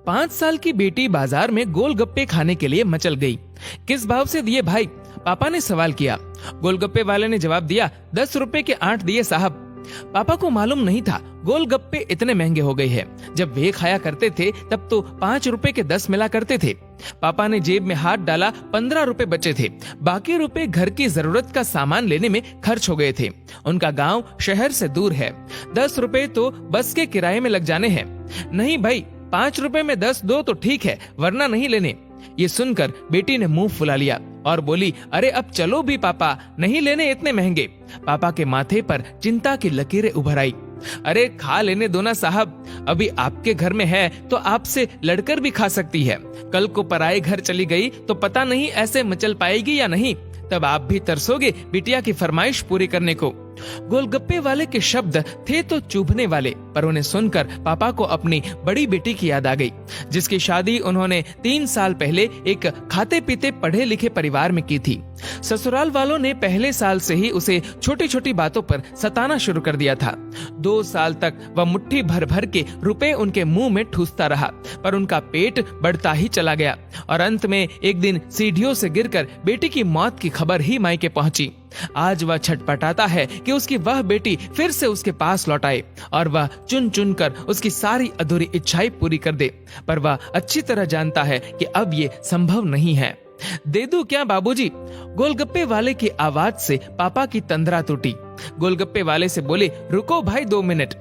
5 साल की बेटी बाजार में गोलगप्पे खाने के लिए मचल गई। किस भाव से दिए भाई? पापा ने सवाल किया। गोलगप्पे वाले ने जवाब दिया, 10 रुपए के 8 दिए साहब। पापा को मालूम नहीं था गोलगप्पे इतने महंगे हो गए हैं। जब वे खाया करते थे तब तो 5 रुपए के 10 मिला करते थे। पापा ने जेब में हाथ डाला, 15 रुपए बचे थे। बाकी रुपए घर की जरूरत का सामान लेने में खर्च हो गए थे। उनका गांव शहर से दूर है। 10 रुपए तो बस के किराए में लग जाने हैं। नहीं भाई, 5 रुपए में 10 दो तो ठीक है, वरना नहीं लेने। ये सुनकर बेटी ने मुंह फुला लिया और बोली, अरे अब चलो भी पापा, नहीं लेने इतने महंगे। पापा के माथे पर चिंता की लकीरें उभर आई। अरे खा लेने दो ना साहब, अभी आपके घर में है तो आपसे लड़कर भी खा सकती है। कल को पराए घर चली गई तो पता नहीं ऐसे मचल पाएगी या नहीं, तब आप भी तरसोगे बिटिया की फरमाइश पूरी करने को। गोलगप्पे वाले के शब्द थे तो चुभने वाले, पर उन्हें सुनकर पापा को अपनी बड़ी बेटी की याद आ गई, जिसकी शादी उन्होंने 3 साल पहले एक खाते पीते पढ़े लिखे परिवार में की थी। ससुराल वालों ने पहले साल से ही उसे छोटी छोटी बातों पर सताना शुरू कर दिया था। 2 साल तक वह मुट्ठी भर भर के रुपए उनके मुंह में ठूसता रहा, पर उनका पेट बढ़ता ही चला गया और अंत में एक दिन सीढ़ियों से गिरकर बेटी की मौत की खबर ही मायके पहुंची। आज वह छटपटाता है कि उसकी वह बेटी फिर से उसके पास लौट आए और वह चुन चुन कर उसकी सारी अधूरी इच्छाएं पूरी कर दे, पर वह अच्छी तरह जानता है कि अब ये संभव नहीं है। दे दूं क्या बाबूजी? गोलगप्पे वाले की आवाज से पापा की तंद्रा टूटी। गोलगप्पे वाले से बोले, रुको भाई 2 मिनट।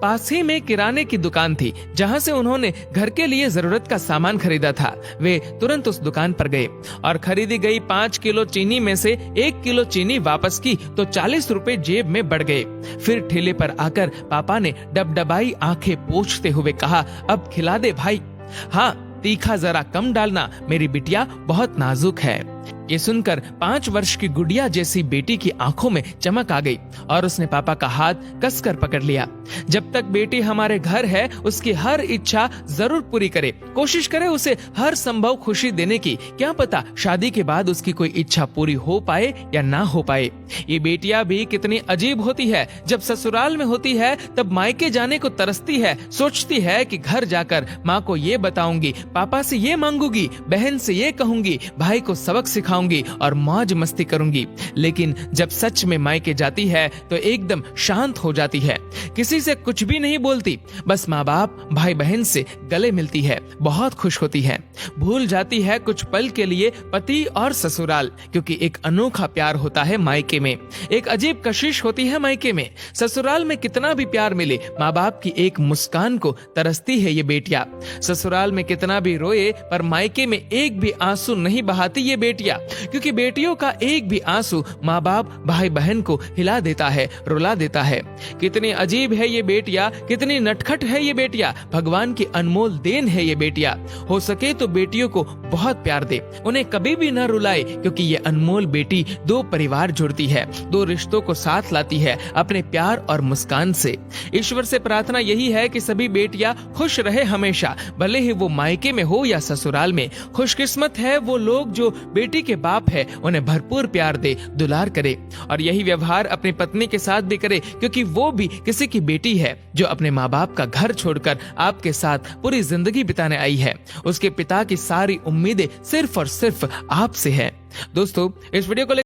पास ही में किराने की दुकान थी जहां से उन्होंने घर के लिए जरूरत का सामान खरीदा था। वे तुरंत उस दुकान पर गए और खरीदी गई 5 किलो चीनी में से 1 किलो चीनी वापस की तो 40 रुपए जेब में बढ़ गए। फिर ठेले पर आकर पापा ने डबडबाई आंखें पोंछते हुए कहा, अब खिला दे भाई। हाँ, तीखा जरा कम डालना, मेरी बिटिया बहुत नाजुक है। ये सुनकर 5 वर्ष की गुड़िया जैसी बेटी की आंखों में चमक आ गई और उसने पापा का हाथ कसकर पकड़ लिया। जब तक बेटी हमारे घर है उसकी हर इच्छा जरूर पूरी करे, कोशिश करे उसे हर संभव खुशी देने की। क्या पता शादी के बाद उसकी कोई इच्छा पूरी हो पाए या ना हो पाए। ये बेटियां भी कितनी अजीब होती है, जब ससुराल में होती है तब मायके जाने को तरसती है, सोचती है कि घर जाकर माँ को ये बताऊंगी, पापा से ये मांगूंगी, बहन से ये कहूंगी, भाई को सबक सिखाऊंगी और मौज मस्ती करूंगी। लेकिन जब सच में मायके जाती है तो एकदम शांत हो जाती है, किसी से कुछ भी नहीं बोलती, बस माँ बाप भाई बहन से गले मिलती है, बहुत खुश होती है, भूल जाती है कुछ पल के लिए पति और ससुराल, क्योंकि एक अनोखा प्यार होता है मायके में, एक अजीब कशिश होती है मायके में। ससुराल में कितना भी प्यार मिले, माँ बाप की एक मुस्कान को तरसती है ये बेटियां। ससुराल में कितना भी रोए पर मायके में एक भी आंसू नहीं बहाती ये बेटियां, क्योंकि बेटियों का एक भी आंसू माँ बाप भाई बहन को हिला देता है, रुला देता है। कितनी अजीब है ये बेटियां, कितनी नटखट है ये बेटियां, भगवान की अनमोल देन है ये बेटियां। हो सके तो बेटियों को बहुत प्यार दे, उन्हें कभी भी न रुलाए, क्योंकि ये अनमोल बेटी 2 परिवार जोड़ती है, 2 रिश्तों को साथ लाती है अपने प्यार और मुस्कान से। ईश्वर से प्रार्थना यही है कि सभी बेटियां खुश रहे हमेशा, भले ही वो मायके में हो या ससुराल में। खुशकिस्मत है वो लोग जो बेटी के बाप है, उन्हें भरपूर प्यार दे, दुलार करे और यही व्यवहार अपनी पत्नी के साथ भी करे, क्योंकि वो भी किसी की बेटी है जो अपने माँ बाप का घर छोड़कर आपके साथ पूरी जिंदगी बिताने आई है। उसके पिता की सारी उम्मीदें सिर्फ और सिर्फ आपसे है। दोस्तों, इस वीडियो को